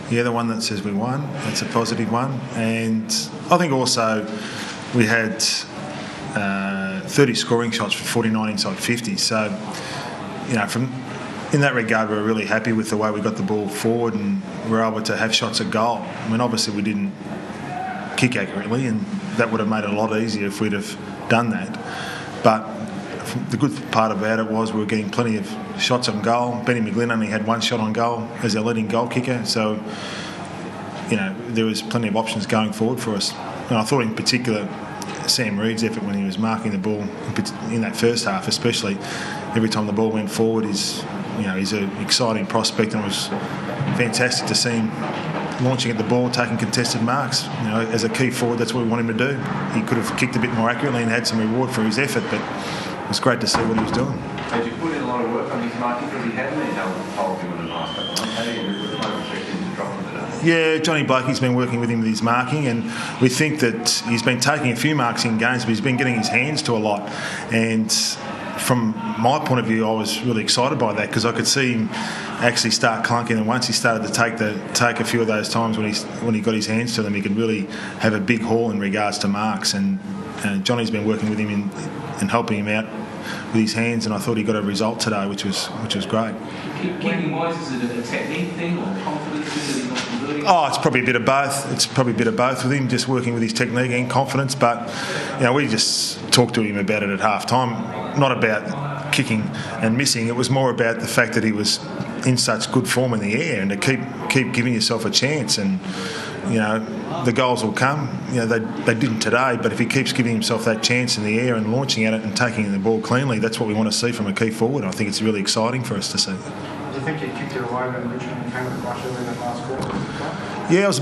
Yeah, the one that says we won. That's a positive one. And I think also we had 30 scoring shots for 49 inside 50. So, in that regard, we're really happy with the way we got the ball forward and we're able to have shots at goal. I mean, obviously we didn't kick accurately, and that would have made it a lot easier if we'd have done that. But the good part about it was we were getting plenty of shots on goal. Benny McGlynn only had one shot on goal as our leading goal kicker, so there was plenty of options going forward for us. And I thought in particular Sam Reid's effort when he was marking the ball in that first half, especially every time the ball went forward, he's an exciting prospect, and it was fantastic to see him launching at the ball, taking contested marks. As a key forward, that's what we want him to do. He could have kicked a bit more accurately and had some reward for his effort, but it was great to see what he was doing. Did you put in a lot of work on his marking because he hadn't been able to hold him in the last couple of months? How do you expect him to drop him today? Yeah, Johnny Blakey's been working with him with his marking, and we think that he's been taking a few marks in games, but he's been getting his hands to a lot. And from my point of view, I was really excited by that because I could see him actually start clunking, and once he started to take a few of those times when he got his hands to them, he could really have a big haul in regards to marks. And Johnny's been working with him and helping him out with his hands, and I thought he got a result today, which was great. Kicking wise, is it a technique thing or confidence thing that he's not converting? Oh, it's probably a bit of both. It's probably a bit of both with him, just working with his technique and confidence. But we just talked to him about it at half time, not about kicking and missing. It was more about the fact that he was in such good form in the air, and to keep giving yourself a chance. And the goals will come. They didn't today, but if he keeps giving himself that chance in the air and launching at it and taking the ball cleanly, that's what we want to see from a key forward. I think it's really exciting for us to see. Do you think you kicked it away when Richmond came at Russia in that last quarter? Yeah, I was a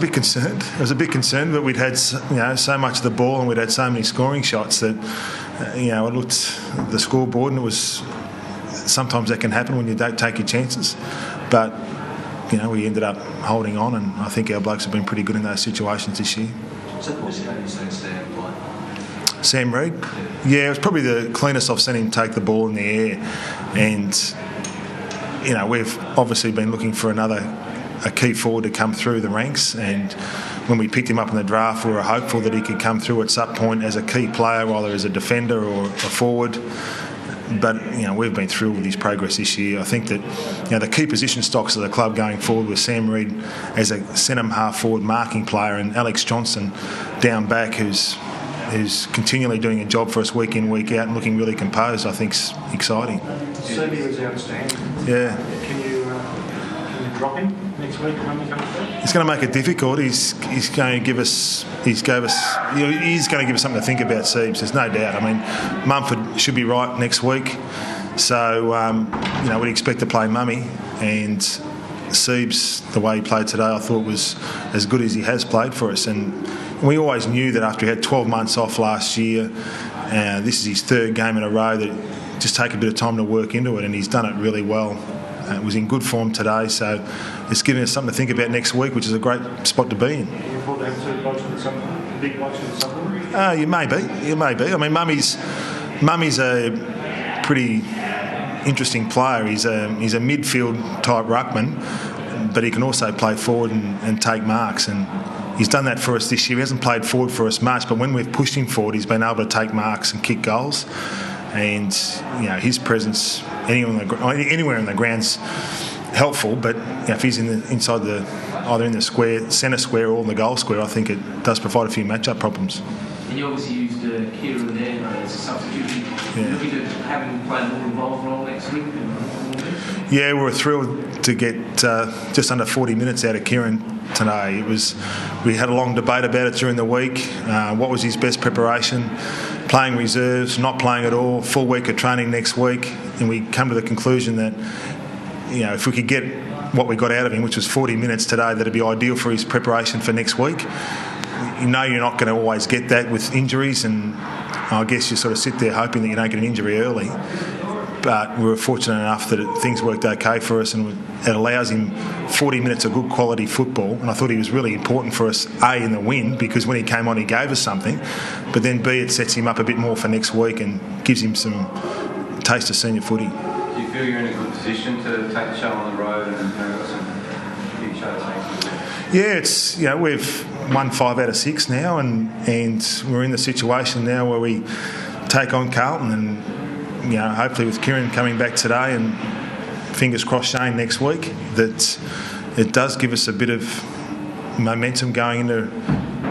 bit concerned. But we'd had so much of the ball and we'd had so many scoring shots that I looked at the scoreboard, and it was sometimes that can happen when you don't take your chances. But we ended up holding on, and I think our blokes have been pretty good in those situations this year. So what's your name saying Sam play? Sam Reid? Yeah, it was probably the cleanest I've seen him take the ball in the air. And, we've obviously been looking for a key forward to come through the ranks, and when we picked him up in the draft, we were hopeful that he could come through at some point as a key player, either as a defender or a forward. But we've been thrilled with his progress this year. I think that the key position stocks of the club going forward with Sam Reid as a centre half forward marking player, and Alex Johnson down back, who's continually doing a job for us week in, week out, and looking really composed, I think's exciting. Serbia was outstanding. Yeah. Can you drop him next week when he comes back? It's going to make it difficult. He's going to give us he's going to give us something to think about, Siebes. There's no doubt. I mean, Mumford should be right next week, so we'd expect to play Mummy, and Siebes, the way he played today, I thought was as good as he has played for us. And we always knew that after he had 12 months off last year, this is his third game in a row, that just take a bit of time to work into it, and he's done it really well. It was in good form today, so it's giving us something to think about next week, which is a great spot to be in. Can you afford to have two blokes with some big blokes with something? You may be. I mean, Mummy's a pretty interesting player. He's a midfield type ruckman, but he can also play forward and take marks, and he's done that for us this year. He hasn't played forward for us much, but when we've pushed him forward, he's been able to take marks and kick goals. And his presence anywhere in the ground's helpful. But if he's inside either in the square, centre square, or in the goal square, I think it does provide a few match-up problems. And you obviously used Kieran there as a substitution. Yeah. Looking to have him play a more involved role next week. Yeah, we were thrilled to get just under 40 minutes out of Kieran today. We had a long debate about it during the week. What was his best preparation? Playing reserves, not playing at all, full week of training next week, and we come to the conclusion that if we could get what we got out of him, which was 40 minutes today, that'd be ideal for his preparation for next week. You're not going to always get that with injuries, and I guess you sort of sit there hoping that you don't get an injury early. But we were fortunate enough that things worked okay for us, and it allows him 40 minutes of good quality football. And I thought he was really important for us, A, in the win, because when he came on he gave us something, but then B, it sets him up a bit more for next week and gives him some taste of senior footy. Do you feel you're in a good position to take the show on the road and some big shows? Yeah, it's we've won 5 out of 6 now, and we're in the situation now where we take on Carlton, and hopefully with Kieran coming back today, and fingers crossed Shane next week, that it does give us a bit of momentum going into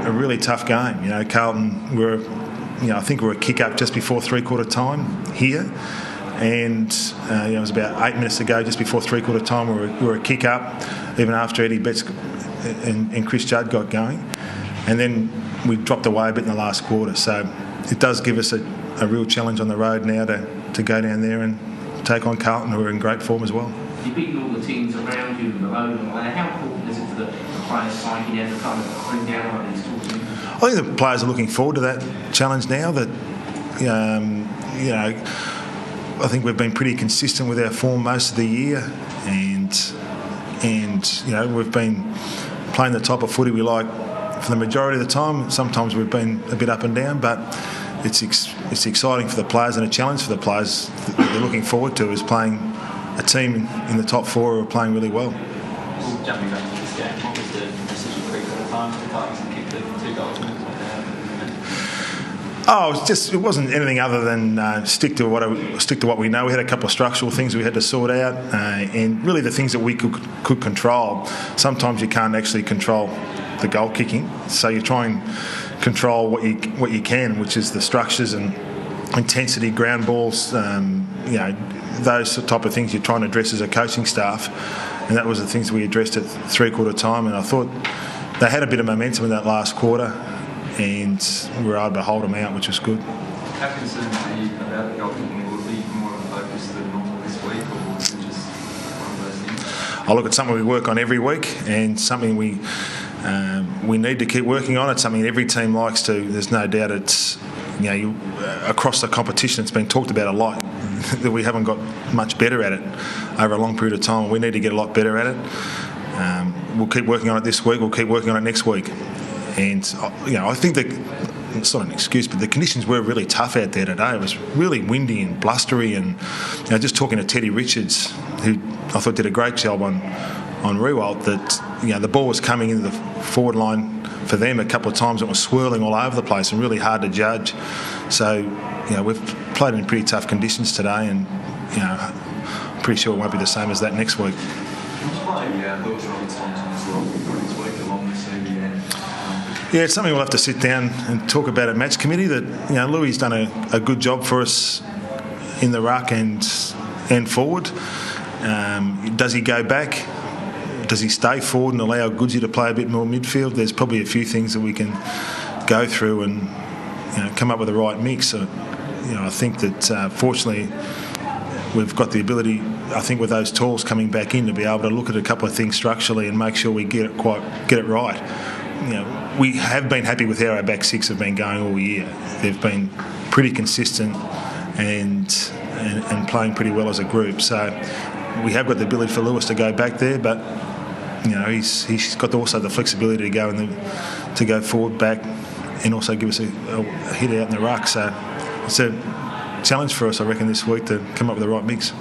a really tough game. Carlton I think we're a kick up just before 3/4 time here, and it was about 8 minutes ago, just before 3/4 time, we were a kick up, even after Eddie Betts and Chris Judd got going, and then we dropped away a bit in the last quarter. So it does give us a real challenge on the road now to go down there and take on Carlton, who are in great form as well. You're beating all the teams around you, the load and all that. How important is it for the players psyche now to kind of bring down one of these tools? I think the players are looking forward to that challenge now. That I think we've been pretty consistent with our form most of the year, and we've been playing the type of footy we like for the majority of the time. Sometimes we've been a bit up and down, but it's exciting for the players and a challenge for the players that they're looking forward to, is playing a team in the top 4 who are playing really well. Jumping back to this game, what was the decision for the time to Tigers and kick the 2 goals? It wasn't anything other than stick to what we know. We had a couple of structural things we had to sort out, and really the things that we could control. Sometimes you can't actually control the goal kicking, so you try and control what you can, which is the structures and intensity, ground balls, those type of things you're trying to address as a coaching staff, and that was the things we addressed at 3/4 time. And I thought they had a bit of momentum in that last quarter, and we were able to hold them out, which was good. How concerned are you about the goal kicking? Will it be more of a focus than normal this week, or is it just one of those things? I look at something we work on every week, and something we need to keep working on. It's something every team likes to. There's no doubt it's across the competition it's been talked about a lot, that we haven't got much better at it over a long period of time. We need to get a lot better at it. We'll keep working on it this week. We'll keep working on it next week. And I think that it's not an excuse, but the conditions were really tough out there today. It was really windy and blustery, and just talking to Teddy Richards, who I thought did a great job on Rewalt, that the ball was coming into the forward line for them a couple of times. It was swirling all over the place and really hard to judge. So we've played in pretty tough conditions today, and I'm pretty sure it won't be the same as that next week. Yeah, it's something we'll have to sit down and talk about at match committee. That Louis done a good job for us in the ruck and forward. Does he go back? Does he stay forward and allow Goodsy to play a bit more midfield? There's probably a few things that we can go through and come up with the right mix. So, I think that fortunately we've got the ability, I think, with those tools coming back in, to be able to look at a couple of things structurally and make sure we get it right. We have been happy with how our back 6 have been going all year. They've been pretty consistent and playing pretty well as a group. So we have got the ability for Lewis to go back there, but he's got also the flexibility to go to go forward, back, and also give us a hit out in the ruck. So it's a challenge for us, I reckon, this week to come up with the right mix.